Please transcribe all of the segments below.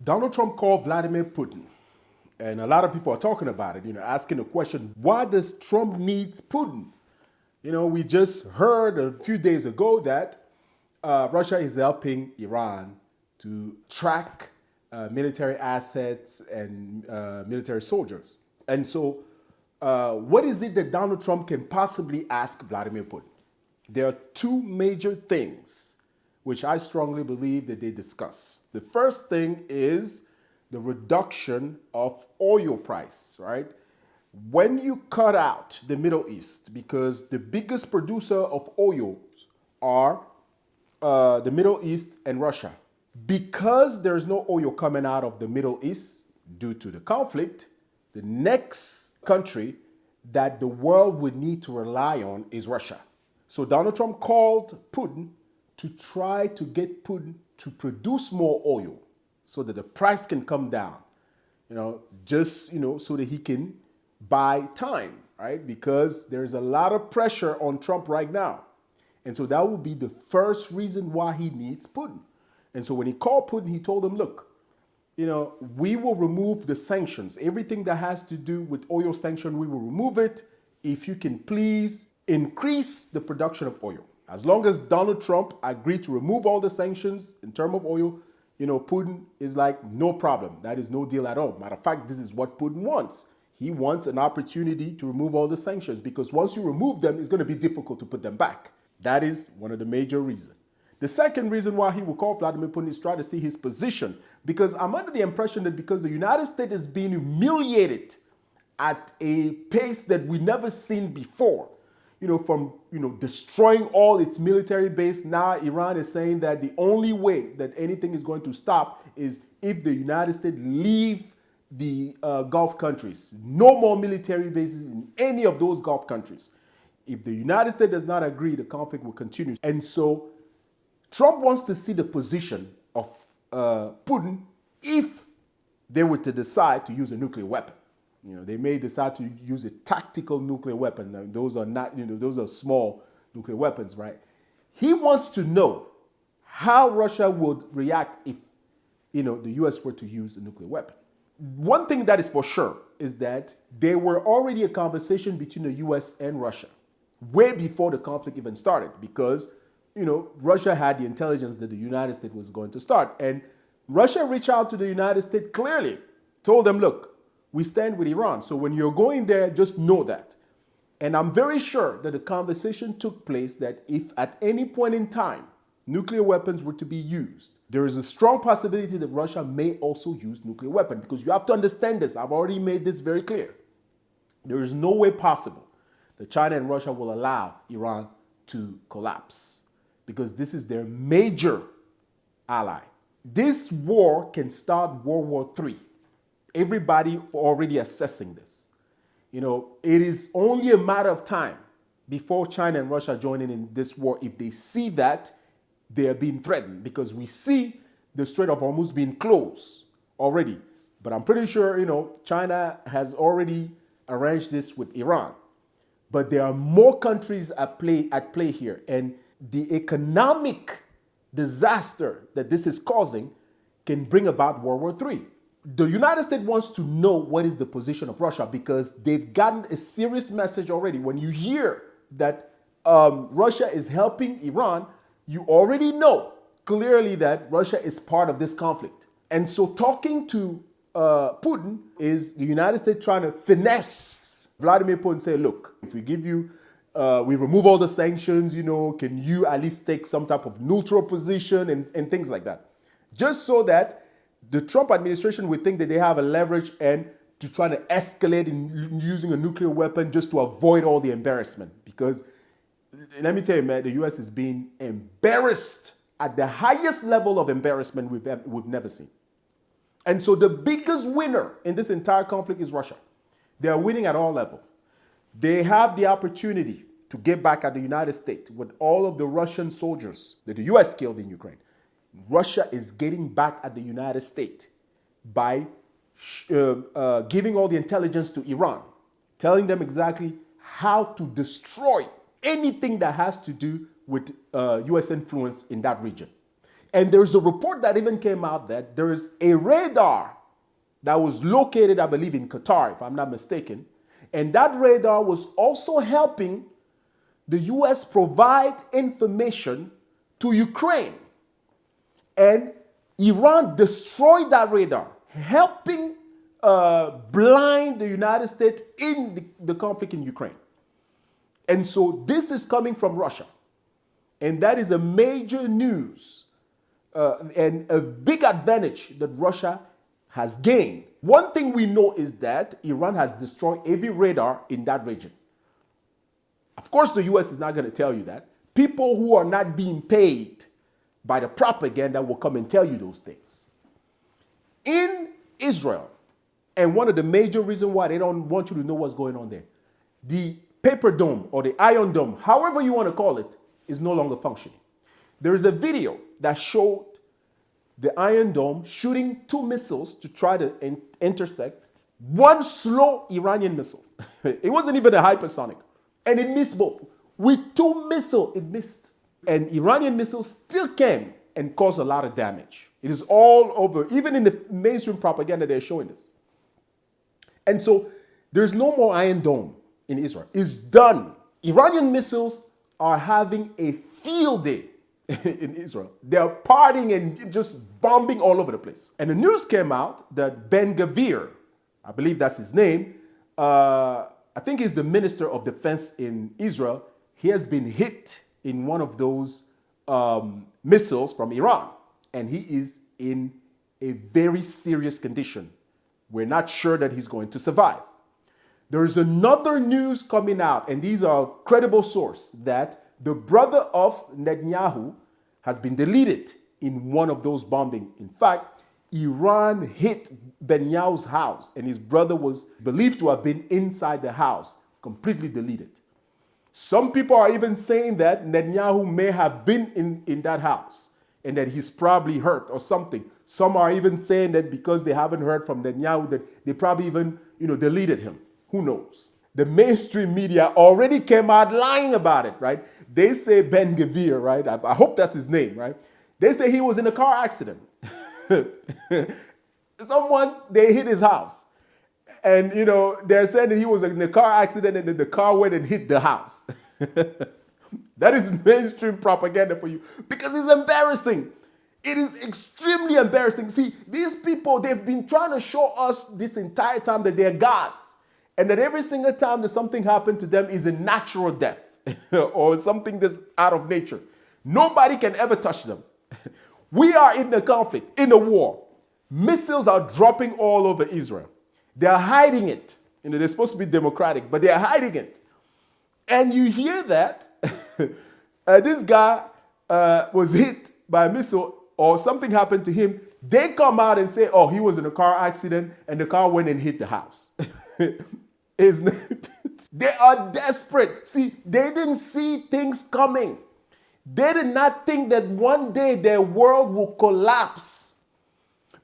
Donald Trump called Vladimir Putin, and a lot of people are talking about it, asking the question, why does Trump need Putin? We just heard a few days ago that Russia is helping Iran to track military assets and military soldiers. And so, what is it that Donald Trump can possibly ask Vladimir Putin? There are two major things which I strongly believe that they discuss. The first thing is the reduction of oil price, right? When you cut out the Middle East, because the biggest producer of oil are the Middle East and Russia. Because there's no oil coming out of the Middle East due to the conflict, the next country that the world would need to rely on is Russia. So Donald Trump called Putin to try to get Putin to produce more oil so that the price can come down, so that he can buy time, right? Because there's a lot of pressure on Trump right now. And so that would be the first reason why he needs Putin. And so when he called Putin, he told him, look, we will remove the sanctions. Everything that has to do with oil sanction, we will remove it if you can please increase the production of oil. As long as Donald Trump agreed to remove all the sanctions in terms of oil, Putin is like, no problem. That is no deal at all. Matter of fact, this is what Putin wants. He wants an opportunity to remove all the sanctions because once you remove them, it's going to be difficult to put them back. That is one of the major reasons. The second reason why he will call Vladimir Putin is try to see his position, because I'm under the impression that because the United States is being humiliated at a pace that we never seen before, from destroying all its military base. Now Iran is saying that the only way that anything is going to stop is if the United States leave the Gulf countries. No more military bases in any of those Gulf countries. If the United States does not agree, the conflict will continue. And so Trump wants to see the position of Putin if they were to decide to use a nuclear weapon. They may decide to use a tactical nuclear weapon. Now, those are not, those are small nuclear weapons, right? He wants to know how Russia would react if, the U.S. were to use a nuclear weapon. One thing that is for sure is that there were already a conversation between the U.S. and Russia way before the conflict even started because, Russia had the intelligence that the United States was going to start. And Russia reached out to the United States clearly, told them, look, we stand with Iran. So when you're going there, just know that. And I'm very sure that the conversation took place that if at any point in time nuclear weapons were to be used, there is a strong possibility that Russia may also use nuclear weapons, because you have to understand this. I've already made this very clear. There is no way possible that China and Russia will allow Iran to collapse, because this is their major ally. This war can start World War III. Everybody already assessing this. It is only a matter of time before China and Russia join in this war if they see that they are being threatened, because we see the Strait of Hormuz being closed already. But I'm pretty sure, China has already arranged this with Iran. But there are more countries at play here. And the economic disaster that this is causing can bring about World War III. The United States wants to know what is the position of Russia, because they've gotten a serious message already. When you hear that Russia is helping Iran, you already know clearly that Russia is part of this conflict. And so talking to Putin is the United States trying to finesse Vladimir Putin, say, look, if we give you, we remove all the sanctions, can you at least take some type of neutral position and things like that? Just so that the Trump administration would think that they have a leverage and to try to escalate in using a nuclear weapon just to avoid all the embarrassment. Because let me tell you, man, the U.S. is being embarrassed at the highest level of embarrassment we've never seen. And so the biggest winner in this entire conflict is Russia. They are winning at all levels. They have the opportunity to get back at the United States with all of the Russian soldiers that the U.S. killed in Ukraine. Russia is getting back at the United States by giving all the intelligence to Iran, telling them exactly how to destroy anything that has to do with U.S. influence in that region. And there's a report that even came out that there is a radar that was located, I believe, in Qatar, if I'm not mistaken. And that radar was also helping the US provide information to Ukraine. And Iran destroyed that radar, helping blind the United States in the conflict in Ukraine. And so this is coming from Russia. And that is a major news and a big advantage that Russia has gained. One thing we know is that Iran has destroyed every radar in that region. Of course, the US is not going to tell you that. People who are not being paid by the propaganda will come and tell you those things. In Israel, and one of the major reasons why they don't want you to know what's going on there, the paper dome or the iron dome, however you want to call it, is no longer functioning. There is a video that showed the Iron Dome shooting 2 missiles to try to intersect one slow Iranian missile. It wasn't even a hypersonic. And it missed both. With 2 missiles, it missed. And Iranian missiles still came and caused a lot of damage. It is all over. Even in the mainstream propaganda, they're showing this. And so there's no more Iron Dome in Israel. It's done. Iranian missiles are having a field day in Israel. They're partying and just bombing all over the place. And the news came out that Ben-Gvir, I believe that's his name, I think he's the Minister of Defense in Israel. He has been hit in one of those missiles from Iran. And he is in a very serious condition. We're not sure that he's going to survive. There is another news coming out, and these are credible sources, that the brother of Netanyahu has been deleted in one of those bombings. In fact, Iran hit Netanyahu's house, and his brother was believed to have been inside the house, completely deleted. Some people are even saying that Netanyahu may have been in that house and that he's probably hurt or something. Some are even saying that because they haven't heard from Netanyahu, that they probably even, deleted him. Who knows? The mainstream media already came out lying about it, right? They say Ben-Gvir, right? I hope that's his name, right? They say he was in a car accident. They hit his house. And, they're saying that he was in a car accident and then the car went and hit the house. That is mainstream propaganda for you because it's embarrassing. It is extremely embarrassing. See, these people, they've been trying to show us this entire time that they're gods. And that every single time that something happened to them is a natural death or something that's out of nature. Nobody can ever touch them. We are in the conflict, in a war. Missiles are dropping all over Israel. They're hiding it. They're supposed to be democratic, but they're hiding it. And you hear that this guy was hit by a missile or something happened to him. They come out and say, oh, he was in a car accident and the car went and hit the house. They are desperate. See, they didn't see things coming. They did not think that one day their world will collapse.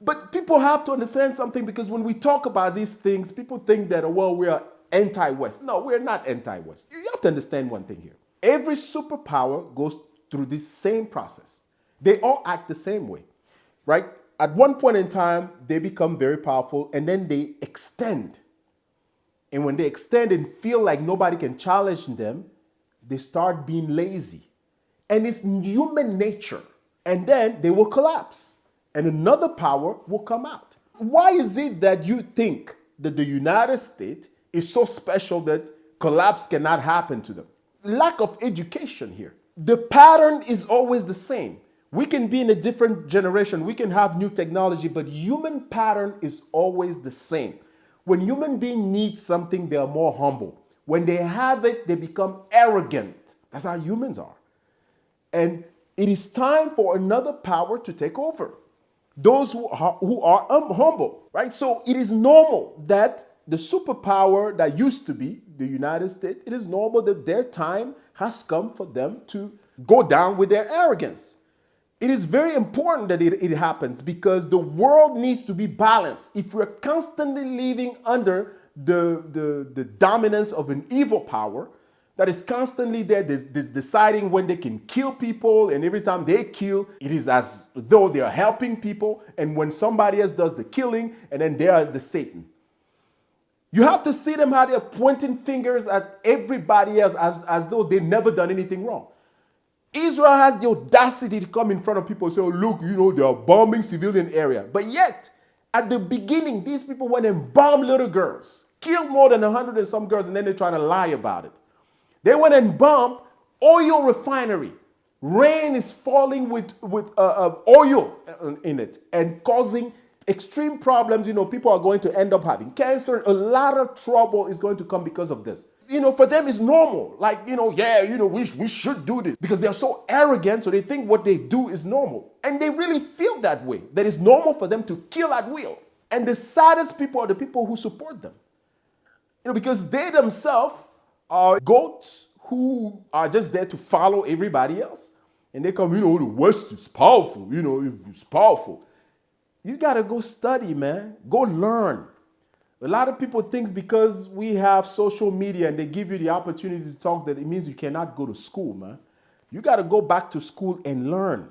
But people have to understand something because when we talk about these things, people think that, well, we are anti-West. No, we're not anti-West. You have to understand one thing here. Every superpower goes through this same process. They all act the same way, right? At one point in time, they become very powerful and then they extend. And when they extend and feel like nobody can challenge them, they start being lazy. And it's human nature. And then they will collapse. And another power will come out. Why is it that you think that the United States is so special that collapse cannot happen to them? Lack of education here. The pattern is always the same. We can be in a different generation. We can have new technology, but human pattern is always the same. When human beings need something, they are more humble. When they have it, they become arrogant. That's how humans are. And it is time for another power to take over. Those who are humble, right? So it is normal that the superpower that used to be the United States, it is normal that their time has come for them to go down with their arrogance. It is very important that it happens because the world needs to be balanced. If we're constantly living under the dominance of an evil power, that is constantly there, deciding when they can kill people, and every time they kill, it is as though they are helping people, and when somebody else does the killing, and then they are the Satan. You have to see them how they're pointing fingers at everybody else as though they never done anything wrong. Israel has the audacity to come in front of people and say, oh, look, they are bombing civilian area. But yet, at the beginning, these people went and bombed little girls, killed more than 100 and some girls, and then they try to lie about it. They went and bombed oil refinery. Rain is falling with oil in it and causing extreme problems. People are going to end up having cancer. A lot of trouble is going to come because of this. For them it's normal. Like, we should do this because they're so arrogant. So they think what they do is normal. And they really feel that way, that it's normal for them to kill at will. And the saddest people are the people who support them. Because they themselves are goats who are just there to follow everybody else. And they come, the West is powerful. It's powerful. You got to go study, man. Go learn. A lot of people think because we have social media and they give you the opportunity to talk that it means you cannot go to school, man. You got to go back to school and learn.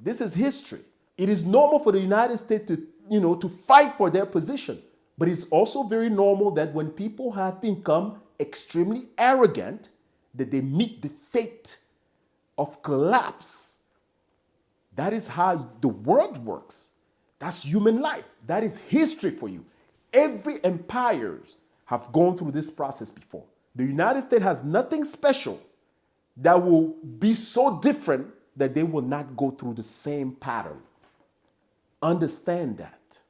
This is history. It is normal for the United States to fight for their position. But it's also very normal that when people have become extremely arrogant, that they meet the fate of collapse. That is how the world works. That's human life. That is history for you. Every empires have gone through this process before. The United States has nothing special that will be so different that they will not go through the same pattern. Understand that.